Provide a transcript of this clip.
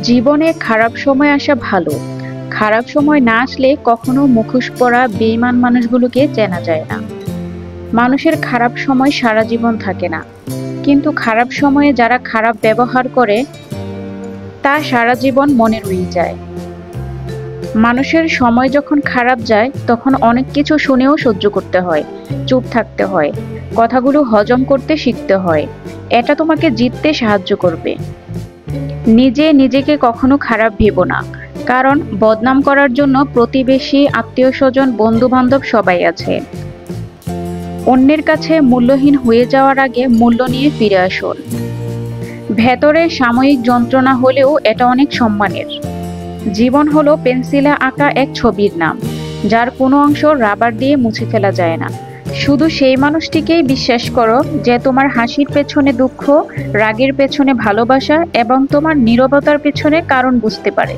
জীবনে খারাপ সময় আসা ভালো। খারাপ সময় না আসলে কখনো মুখোশ পরা বেঈমান মানুষগুলোকে চেনা যায় না। মানুষের খারাপ সময় সারা জীবন থাকে না, কিন্তু খারাপ সময়ে যারা খারাপ ব্যবহার করে তা সারা জীবন মনে রয়ে যায়। মানুষের সময় যখন খারাপ যায় তখন অনেক কিছু শুনেও সহ্য করতে হয়, চুপ থাকতে হয়, কথাগুলো হজম করতে শিখতে হয়। এটা তোমাকে জিততে সাহায্য করবে। নিজে নিজেকে কখনো খারাপ ভেবো না, কারণ বদনাম করার জন্য প্রতিবেশী, আত্মীয়স্বজন, বন্ধু বান্ধব সবাই আছে। অন্যের কাছে মূল্যহীন হয়ে যাওয়ার আগে মূল্য নিয়ে ফিরে আসুন। ভেতরে সাময়িক যন্ত্রণা হলেও এটা অনেক সম্মানের। জীবন হলো পেন্সিলে আঁকা এক ছবির নাম, যার কোনো অংশ রাবার দিয়ে মুছে ফেলা যায় না। শুধু সেই মানুষটিকেই বিশ্বাস করো যে তোমার হাসির পেছনে দুঃখ, রাগের পেছনে ভালোবাসা এবং তোমার নীরবতার পেছনে কারণ বুঝতে পারে।